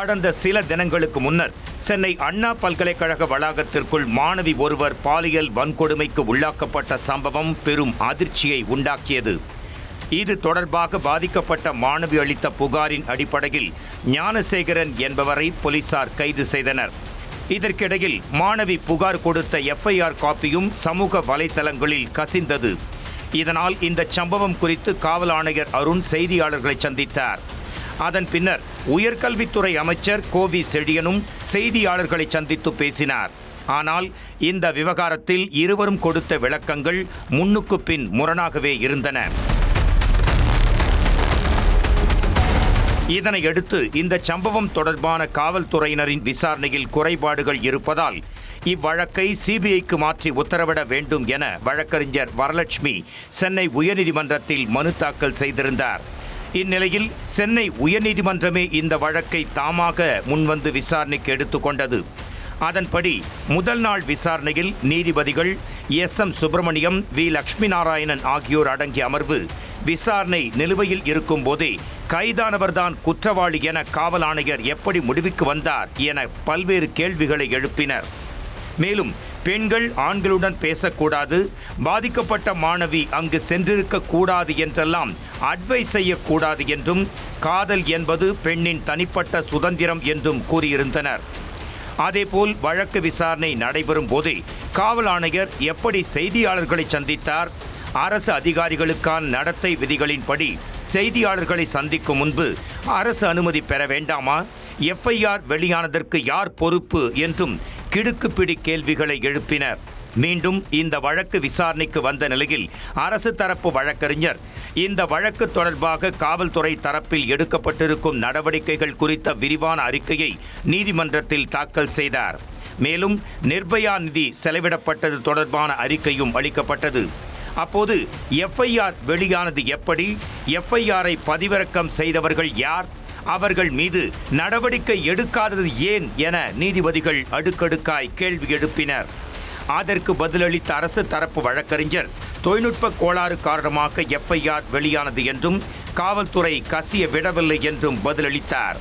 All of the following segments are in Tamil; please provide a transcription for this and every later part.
கடந்த சில தினங்களுக்கு முன்னர் சென்னை அண்ணா பல்கலைக்கழக வளாகத்திற்குள் மாணவி ஒருவர் பாலியல் வன்கொடுமைக்கு உள்ளாக்கப்பட்ட சம்பவம் பெரும் அதிர்ச்சியை உண்டாக்கியது. இது தொடர்பாக பாதிக்கப்பட்ட மாணவி அளித்த புகாரின் அடிப்படையில் ஞானசேகரன் என்பவரை போலீசார் கைது செய்தனர். இதற்கிடையில் மாணவி புகார் கொடுத்த எஃப்ஐஆர் காப்பியும் சமூக வலைதளங்களில் கசிந்தது. இதனால் இந்த சம்பவம் குறித்து காவல் ஆணையர் அருண் செய்தியாளர்களை சந்தித்தார். அதன் பின்னர் உயர்கல்வித்துறை அமைச்சர் கோவி செழியனும் செய்தியாளர்களை சந்தித்து பேசினார். ஆனால் இந்த விவகாரத்தில் இருவரும் கொடுத்த விளக்கங்கள் முன்னுக்கு பின் முரணாகவே இருந்தன. இதனையடுத்து இந்த சம்பவம் தொடர்பான காவல்துறையினரின் விசாரணையில் குறைபாடுகள் இருப்பதால் இவ்வழக்கை சிபிஐக்கு மாற்றி உத்தரவிட வேண்டும் என வழக்கறிஞர் வரலட்சுமி சென்னை உயர்நீதிமன்றத்தில் மனு தாக்கல் செய்திருந்தார். இந்நிலையில் சென்னை உயர்நீதிமன்றமே இந்த வழக்கை தாமாக முன்வந்து விசாரணைக்கு எடுத்துக்கொண்டது. அதன்படி முதல் நாள் விசாரணையில் நீதிபதிகள் SM சுப்பிரமணியம், V லட்சுமி நாராயணன் ஆகியோர் அடங்கிய அமர்வு விசாரணை நிலுவையில் இருக்கும் போதே கைதானவர்தான் குற்றவாளி என காவல் ஆணையர் எப்படி முடிவுக்கு வந்தார் என பல்வேறு கேள்விகளை எழுப்பினர். மேலும் பெண்கள் ஆண்களுடன் பேசக்கூடாது, பாதிக்கப்பட்ட மாணவி அங்கு சென்றிருக்க கூடாது என்றெல்லாம் அட்வைஸ் செய்யக்கூடாது என்றும், காதல் என்பது பெண்ணின் தனிப்பட்ட சுதந்திரம் என்றும் கூறியிருந்தனர். அதேபோல் வழக்கு விசாரணை நடைபெறும் போதே காவல் ஆணையர் எப்படி செய்தியாளர்களை சந்தித்தார், அரசு அதிகாரிகளுக்கான நடத்தை விதிகளின்படி செய்தியாளர்களை சந்திக்கும் முன்பு அரசு அனுமதி பெற வேண்டாமா, எஃப்ஐஆர் வெளியானதற்கு யார் பொறுப்பு என்றும் கிடுக்குப்பிடி கேள்விகளை எழுப்பினர். மீண்டும் இந்த வழக்கு விசாரணைக்கு வந்த நிலையில் அரசு தரப்பு வழக்கறிஞர் இந்த வழக்கு தொடர்பாக காவல்துறை தரப்பில் எடுக்கப்பட்டிருக்கும் நடவடிக்கைகள் குறித்த விரிவான அறிக்கையை நீதிமன்றத்தில் தாக்கல் செய்தார். மேலும் நிர்பயா நிதி செலவிடப்பட்டது தொடர்பான அறிக்கையும் அளிக்கப்பட்டது. அப்போது எஃப்ஐஆர் வெளியானது எப்படி, எஃப்ஐஆரை பதிவிறக்கம் செய்தவர்கள் யார், அவர்கள் மீது நடவடிக்கை எடுக்காதது ஏன் என நீதிபதிகள் அடுக்கடுக்காய் கேள்வி எழுப்பினர். அதற்கு பதிலளித்த அரசு தரப்பு வழக்கறிஞர் தொழில்நுட்ப கோளாறு காரணமாக எஃப்ஐஆர் வெளியானது என்றும் காவல்துறை கசிய விடவில்லை என்றும் பதிலளித்தார்.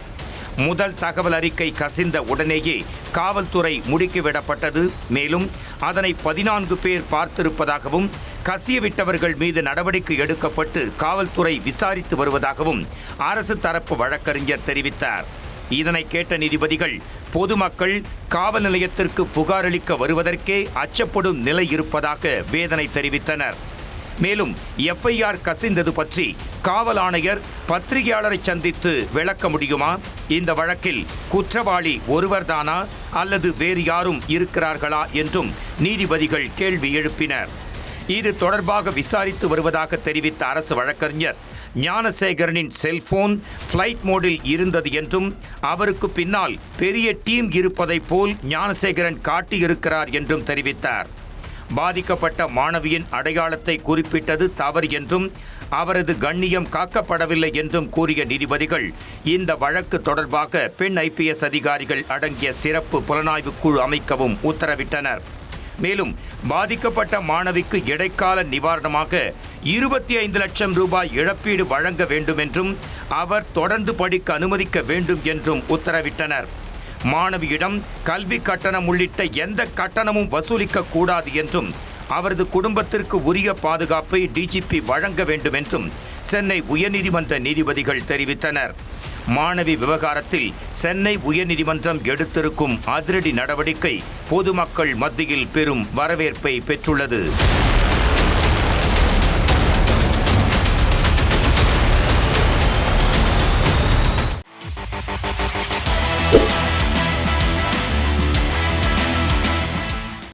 முதல் தகவல் அறிக்கை கசிந்த உடனேயே காவல்துறை முடுக்கிவிடப்பட்டது. மேலும் அதனை 14 பேர் பார்த்திருப்பதாகவும், கசியவிட்டவர்கள் மீது நடவடிக்கை எடுக்கப்பட்டு காவல்துறை விசாரித்து வருவதாகவும் அரசு தரப்பு வழக்கறிஞர் தெரிவித்தார். இதனை கேட்ட நீதிபதிகள் பொதுமக்கள் காவல் நிலையத்திற்கு புகார் அளிக்க வருவதற்கே அச்சப்படும் நிலை இருப்பதாக வேதனை தெரிவித்தனர். மேலும் எஃப்ஐஆர் கசிந்தது பற்றி காவல் ஆணையர் பத்திரிகையாளரை சந்தித்து விளக்க முடியுமா, இந்த வழக்கில் குற்றவாளி ஒருவர்தானா அல்லது வேறு யாரும் இருக்கிறார்களா என்றும் நீதிபதிகள் கேள்வி எழுப்பினர். இது தொடர்பாக விசாரித்து வருவதாக தெரிவித்த அரசு வழக்கறிஞர் ஞானசேகரனின் செல்போன் ஃப்ளைட் மோடில் இருந்தது என்றும், அவருக்கு பின்னால் பெரிய டீம் இருப்பதைப் போல் ஞானசேகரன் காட்டியிருக்கிறார் என்றும் தெரிவித்தார். பாதிக்கப்பட்ட மாணவியின் அடையாளத்தை குறிப்பிட்டது தவறு என்றும், அவரது கண்ணியம் காக்கப்படவில்லை என்றும் கூறிய நீதிபதிகள் இந்த வழக்கு தொடர்பாக பெண் IPS அதிகாரிகள் அடங்கிய சிறப்பு புலனாய்வு குழு அமைக்கவும் உத்தரவிட்டனர். மேலும் பாதிக்கப்பட்ட மாணவிக்கு இடைக்கால நிவாரணமாக 25 லட்சம் ரூபாய் இழப்பீடு வழங்க வேண்டும் என்றும், அவர் தொடர்ந்து படிக்க அனுமதிக்க வேண்டும் என்றும் உத்தரவிட்டனர். மாணவியிடம் கல்வி கட்டணம் உள்ளிட்ட எந்த கட்டணமும் வசூலிக்க கூடாது என்றும், அவரது குடும்பத்திற்கு உரிய பாதுகாப்பை DGP வழங்க வேண்டும் என்றும் சென்னை உயர்நீதிமன்ற நீதிபதிகள் தெரிவித்தனர். மாணவி விவகாரத்தில் சென்னை உயர்நீதிமன்றம் எடுத்திருக்கும் அதிரடி நடவடிக்கை பொதுமக்கள் மத்தியில் பெரும் வரவேற்பை பெற்றுள்ளது.